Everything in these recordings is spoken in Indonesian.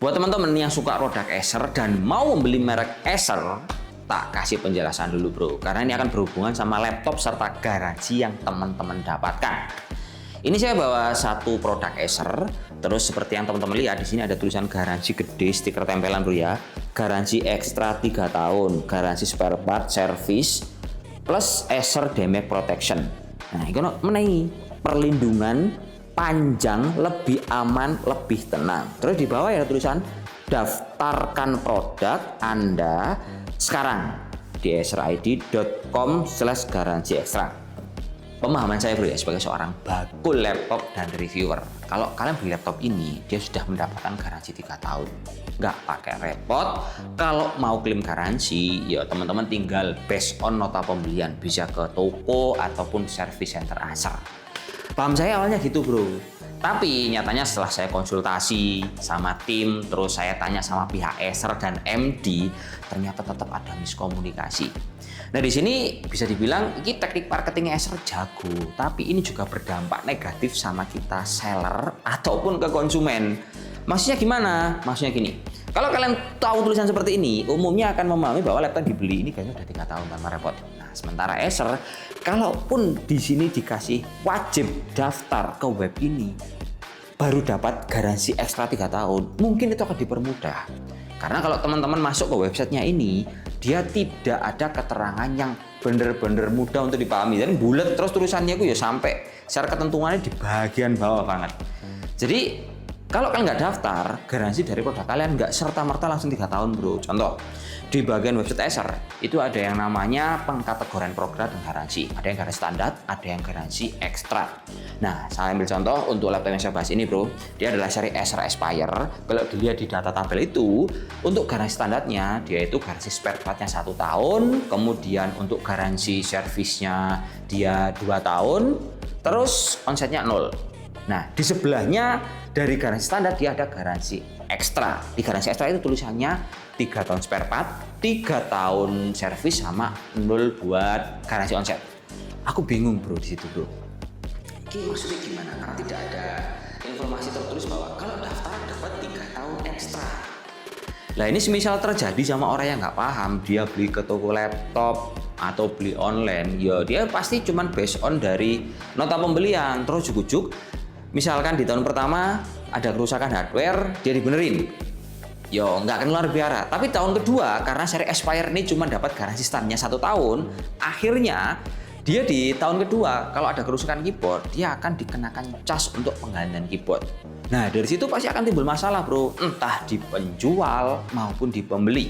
Buat teman-teman yang suka produk Acer dan mau membeli merek Acer, tak kasih penjelasan dulu bro, karena ini akan berhubungan sama laptop serta garansi yang teman-teman dapatkan. Ini saya bawa satu produk Acer, terus seperti yang teman-teman lihat di sini ada tulisan garansi gede, stiker tempelan bro ya, garansi ekstra 3 tahun, garansi spare part, service, plus Acer damage protection. Nah, ini menaiki perlindungan panjang, lebih aman, lebih tenang. Terus di bawah ya tulisan daftarkan produk Anda sekarang di acerid.com/garansi ekstra. Pemahaman saya bro ya sebagai seorang bakul laptop dan reviewer, kalau kalian beli laptop ini dia sudah mendapatkan garansi 3 tahun, nggak pakai repot. Kalau mau klaim garansi ya teman-teman tinggal based on nota pembelian, bisa ke toko ataupun service center Acer. Paham saya awalnya gitu bro, tapi nyatanya setelah saya konsultasi sama tim, terus saya tanya sama pihak Acer dan MD, ternyata tetap ada miskomunikasi. Nah di sini bisa dibilang ini teknik marketing Acer jago, tapi ini juga berdampak negatif sama kita seller ataupun ke konsumen. Maksudnya gimana? Maksudnya gini, kalau kalian tahu tulisan seperti ini, umumnya akan memahami bahwa laptop dibeli ini kayaknya udah 3 tahun tanpa repot. Nah sementara Acer, kalaupun di sini dikasih wajib daftar ke web ini, baru dapat garansi ekstra 3 tahun, mungkin itu akan dipermudah. Karena kalau teman-teman masuk ke websitenya ini, dia tidak ada keterangan yang benar-benar mudah untuk dipahami. Dan bulat terus tulisannya itu ya sampai secara ketentuannya di bagian bawah banget. Jadi kalau kalian nggak daftar, garansi dari produk kalian nggak serta-merta langsung 3 tahun bro. Contoh, di bagian website Acer itu ada yang namanya pengkategorian produk dan garansi. Ada yang garansi standar, ada yang garansi ekstra. Nah, saya ambil contoh untuk laptop yang saya bahas ini bro. Dia adalah seri Acer Aspire. Kalau dilihat di data tabel itu, untuk garansi standarnya dia itu garansi spare partnya 1 tahun. Kemudian untuk garansi servisnya dia 2 tahun. Terus onsetnya 0. Nah, di sebelahnya dari garansi standar dia ada garansi ekstra. Di garansi ekstra itu tulisannya 3 tahun spare part, 3 tahun servis sama 0 buat garansi onset. Aku bingung bro di situ bro. Ini maksudnya gimana? Karena tidak ada informasi tertulis bahwa kalau daftar dapat 3 tahun ekstra. Lah ini semisal terjadi sama orang yang nggak paham, dia beli ke toko laptop atau beli online, ya dia pasti cuman based on dari nota pembelian. Terus jujuk, misalkan di tahun pertama ada kerusakan hardware, dia dibenerin. Yo, nggak akan luar biasa. Tapi tahun kedua, karena seri Aspire ini cuma dapat garansi standarnya 1 tahun, akhirnya dia di tahun kedua, kalau ada kerusakan keyboard, dia akan dikenakan cas untuk penggantian keyboard. Nah, dari situ pasti akan timbul masalah bro, entah di penjual maupun di pembeli.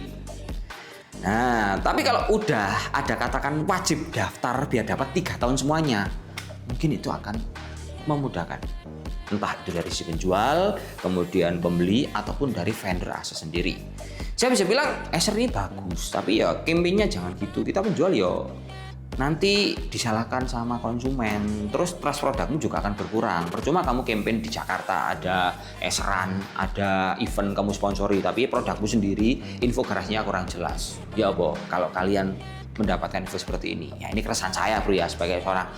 Nah, tapi kalau udah ada katakan wajib daftar biar dapat 3 tahun semuanya, mungkin itu akan memudahkan. Entah itu dari si penjual, kemudian pembeli, ataupun dari vendor Acer sendiri. Saya bisa bilang Acer ini bagus, tapi ya campaignnya jangan gitu. Kita penjual ya nanti disalahkan sama konsumen, terus trust produkmu juga akan berkurang. Percuma kamu campaign di Jakarta ada Aceran, ada event kamu sponsori, tapi produkmu sendiri info garasinya kurang jelas. Ya boh, kalau kalian mendapatkan info seperti ini, ya ini keresahan saya bro ya sebagai seorang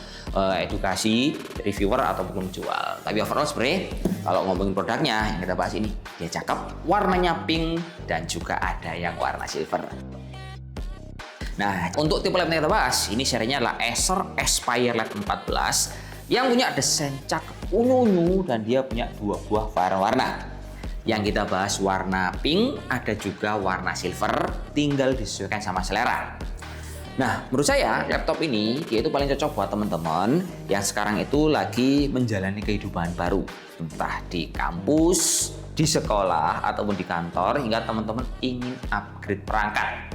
edukasi reviewer ataupun penjual. Tapi overall sebenarnya kalau ngomongin produknya yang kita bahas ini, dia cakep, warnanya pink dan juga ada yang warna silver. Nah, untuk tipe laptop yang kita bahas, ini serinya adalah Acer Aspire Lite 14 yang punya desain cakep unyu-unyu dan dia punya 2 buah varian warna. Yang kita bahas warna pink, ada juga warna silver, tinggal disesuaikan sama selera. Nah, menurut saya laptop ini dia itu paling cocok buat teman-teman yang sekarang itu lagi menjalani kehidupan baru, entah di kampus, di sekolah, ataupun di kantor, hingga teman-teman ingin upgrade perangkat.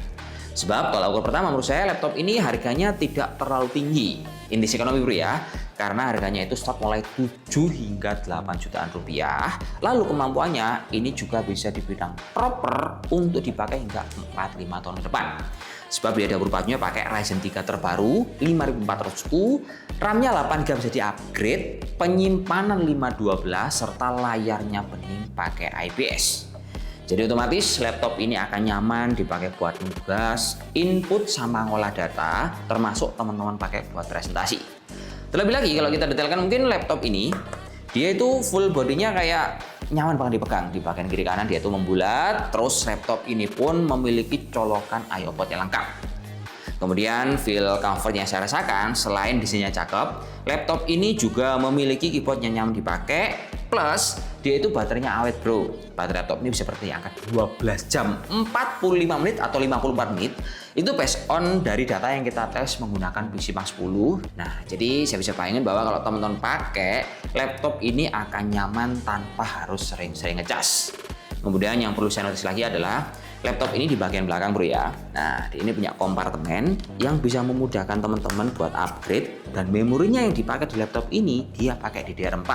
Sebab kalau ukur pertama menurut saya laptop ini harganya tidak terlalu tinggi, indeks ekonomi bro ya, karena harganya itu start mulai 7 hingga 8 jutaan rupiah. Lalu kemampuannya ini juga bisa dibilang proper untuk dipakai hingga 4-5 tahun ke depan. Sebab dia ada berupanya pakai Ryzen 3 terbaru 5400U, RAM-nya 8GB bisa di-upgrade, penyimpanan 512 serta layarnya bening pakai IPS. Jadi otomatis laptop ini akan nyaman dipakai buat nugas, input sama ngolah data, termasuk teman-teman pakai buat presentasi. Terlebih lagi kalau kita detailkan mungkin laptop ini dia itu full bodinya kayak nyaman banget dipegang. Di bagian kiri kanan dia itu membulat, terus laptop ini pun memiliki colokan I/O port yang lengkap. Kemudian feel comfort yang saya rasakan, selain desainnya cakep, laptop ini juga memiliki keyboard yang nyaman dipakai, plus dia itu baterainya awet bro. Baterai laptop ini bisa berdaya angka 12 jam, 45 menit atau 54 menit. Itu based on dari data yang kita tes menggunakan PC Mark 10. Nah, jadi saya bisa bayangin bahwa kalau teman-teman pakai laptop ini akan nyaman tanpa harus sering-sering ngecas. Kemudian yang perlu saya notice lagi adalah laptop ini di bagian belakang bro ya. Nah, ini punya kompartemen yang bisa memudahkan teman-teman buat upgrade, dan memorinya yang dipakai di laptop ini dia pakai DDR4.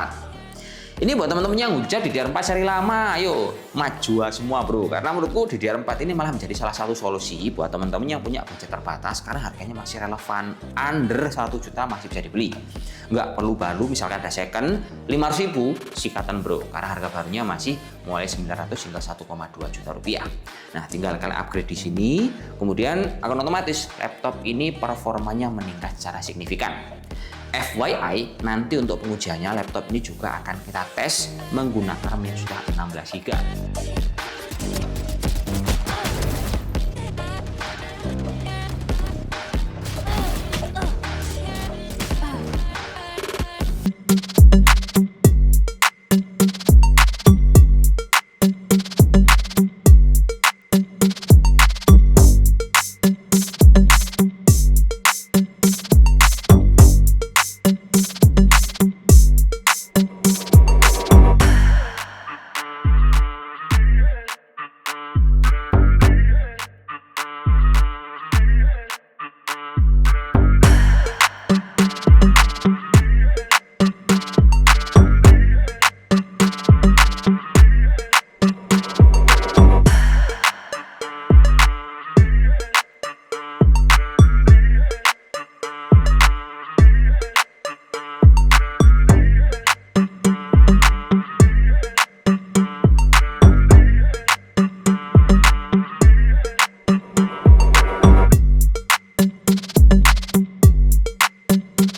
Ini buat teman-teman yang hujat DDR4 seri lama, ayo maju semua bro. Karena menurutku DDR4 ini malah menjadi salah satu solusi buat teman-teman yang punya budget terbatas karena harganya masih relevan, under 1 juta masih bisa dibeli. Nggak perlu baru, misalkan ada second 500.000 sikatan bro, karena harga barunya masih mulai 900 hingga 1,2 juta rupiah. Nah, tinggal kalian upgrade di sini, kemudian akan otomatis laptop ini performanya meningkat secara signifikan. FYI, nanti untuk pengujiannya laptop ini juga akan kita tes menggunakan RAM yang sudah 16 GB.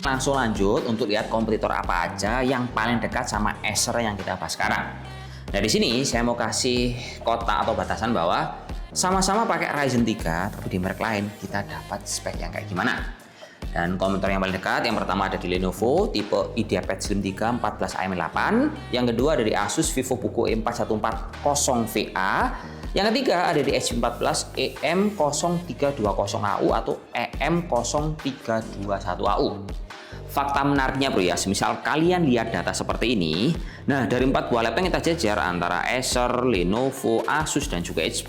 Langsung lanjut untuk lihat kompetitor apa aja yang paling dekat sama Acer yang kita bahas sekarang. Nah, di sini saya mau kasih kotak atau batasan bahwa sama-sama pakai Ryzen 3, tapi di merek lain kita dapat spek yang kayak gimana. Dan kompetitor yang paling dekat, yang pertama ada di Lenovo tipe IdeaPad Slim 3 14AM8, yang kedua ada di Asus VivoBook E4140VA, yang ketiga ada di HP 14 EM0320AU atau EM0321AU. Fakta menariknya bro ya, semisal kalian lihat data seperti ini, nah dari 4 buah laptop yang kita jajar antara Acer, Lenovo, Asus dan juga HP,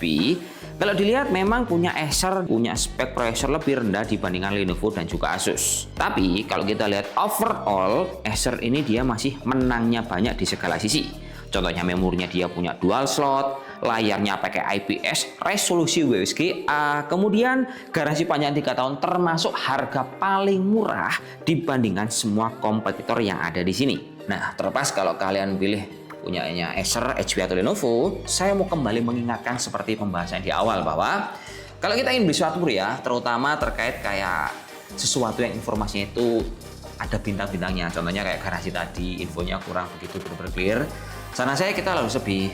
kalau dilihat memang punya Acer punya spek prosesor lebih rendah dibandingkan Lenovo dan juga Asus. Tapi kalau kita lihat overall, Acer ini dia masih menangnya banyak di segala sisi. Contohnya memorinya dia punya dual slot, layarnya pakai IPS, resolusi WSGA, kemudian garansi panjang 3 tahun termasuk harga paling murah dibandingkan semua kompetitor yang ada di sini. Nah, terlepas kalau kalian pilih punyanya Acer, HP atau Lenovo, saya mau kembali mengingatkan seperti pembahasan di awal bahwa kalau kita ingin beli sesuatu ya, terutama terkait kayak sesuatu yang informasinya itu ada bintang-bintangnya, contohnya kayak garansi tadi, infonya kurang begitu clear. Sana saya kita harus lebih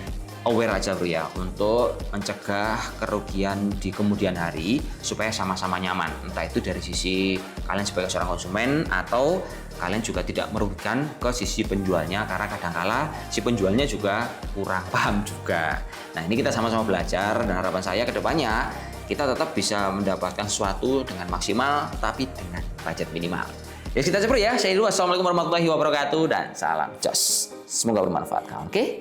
aware aja bro ya, untuk mencegah kerugian di kemudian hari supaya sama-sama nyaman, entah itu dari sisi kalian sebagai seorang konsumen atau kalian juga tidak merugikan ke sisi penjualnya, karena kadangkala si penjualnya juga kurang paham juga. Nah, ini kita sama-sama belajar, dan harapan saya ke depannya kita tetap bisa mendapatkan sesuatu dengan maksimal tapi dengan budget minimal. Ya kita aja bro ya, saya dulu, assalamualaikum warahmatullahi wabarakatuh dan salam jos. Semoga bermanfaat kawan, oke?